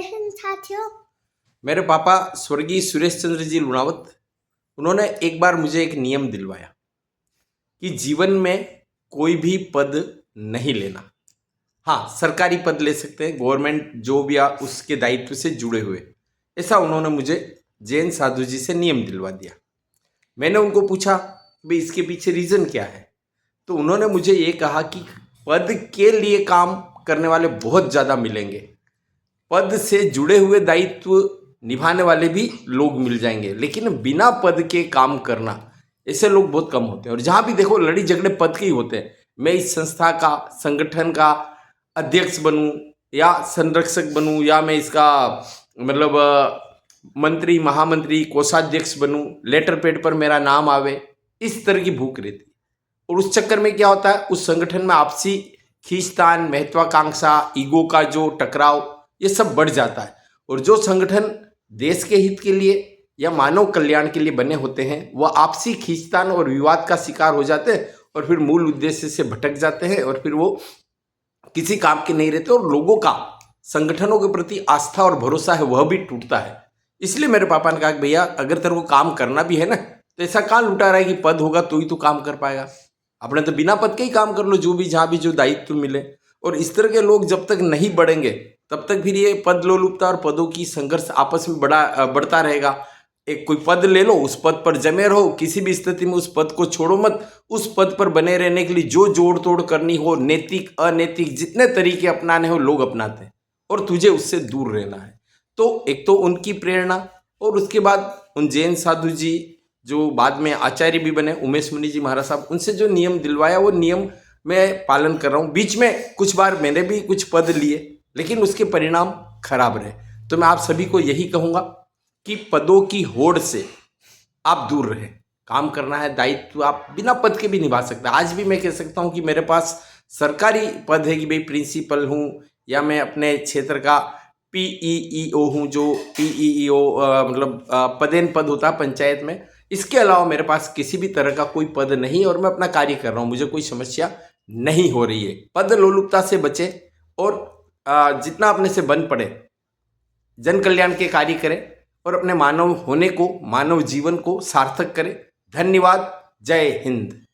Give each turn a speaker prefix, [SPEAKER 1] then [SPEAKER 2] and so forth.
[SPEAKER 1] हिंद साथियों।
[SPEAKER 2] मेरे पापा स्वर्गीय सुरेश चंद्र जी लुणावत, उन्होंने एक बार मुझे एक नियम दिलवाया कि जीवन में कोई भी पद नहीं लेना। हाँ, सरकारी पद ले सकते हैं, गवर्नमेंट जॉब या उसके दायित्व से जुड़े हुए, ऐसा उन्होंने मुझे जैन साधु जी से नियम दिलवा दिया। मैंने उनको पूछा भाई इसके पीछे रीज़न क्या है, तो उन्होंने मुझे ये कहा कि पद के लिए काम करने वाले बहुत ज़्यादा मिलेंगे, पद से जुड़े हुए दायित्व निभाने वाले भी लोग मिल जाएंगे, लेकिन बिना पद के काम करना ऐसे लोग बहुत कम होते हैं। और जहाँ भी देखो लड़ी झगड़े पद के ही होते हैं। मैं इस संस्था का, संगठन का अध्यक्ष बनूं या संरक्षक बनूं, या मैं इसका मतलब मंत्री, महामंत्री, कोषाध्यक्ष बनूं, लेटर पैड पर मेरा नाम आवे, इस तरह की भूख रहती है। और उस चक्कर में क्या होता है, उस संगठन में आपसी खींचतान, महत्वाकांक्षा, ईगो का जो टकराव, ये सब बढ़ जाता है। और जो संगठन देश के हित के लिए या मानव कल्याण के लिए बने होते हैं, वह आपसी खींचतान और विवाद का शिकार हो जाते हैं और फिर मूल उद्देश्य से भटक जाते हैं और फिर वो किसी काम के नहीं रहते और लोगों का संगठनों के प्रति आस्था और भरोसा है वह भी टूटता है। इसलिए मेरे पापा ने कहा कि भैया अगर तेरे को काम करना भी है ना, तो ऐसा कहाँ लुटा रहा है कि पद होगा तो ही तो काम कर पाएगा। अपने तो बिना पद के ही काम कर लो, जो भी जहाँ भी जो दायित्व मिले। और इस तरह के लोग जब तक नहीं बढ़ेंगे तब तक फिर ये पद लोलुपता और पदों की संघर्ष आपस में बढ़ता रहेगा। एक कोई पद ले लो, उस पद पर जमे रहो, किसी भी स्थिति में उस पद को छोड़ो मत। उस पद पर बने रहने के लिए जो जोड़ तोड़ करनी हो, नैतिक अनैतिक जितने तरीके अपनाने हो लोग अपनाते हैं, और तुझे उससे दूर रहना है। तो एक तो उनकी प्रेरणा, और उसके बाद उन जैन साधु जी जो बाद में आचार्य भी बने, उमेश मुनि जी महाराज साहब, उनसे जो नियम दिलवाया वो नियम मैं पालन कर रहा हूँ। बीच में कुछ बार मैंने भी कुछ पद लिए, लेकिन उसके परिणाम खराब रहे। तो मैं आप सभी को यही कहूँगा कि पदों की होड़ से आप दूर रहें। काम करना है, दायित्व आप बिना पद के भी निभा सकते हैं। आज भी मैं कह सकता हूँ कि मेरे पास सरकारी पद है कि भाई प्रिंसिपल हूँ, या मैं अपने क्षेत्र का PEEO हूँ, जो PEEO मतलब पदेन पद होता है पंचायत में। इसके अलावा मेरे पास किसी भी तरह का कोई पद नहीं, और मैं अपना कार्य कर रहा हूँ, मुझे कोई समस्या नहीं हो रही है। पद लोलुपता से बचे और जितना अपने से बन पड़े जन कल्याण के कार्य करें और अपने मानव होने को, मानव जीवन को सार्थक करें। धन्यवाद। जय हिंद।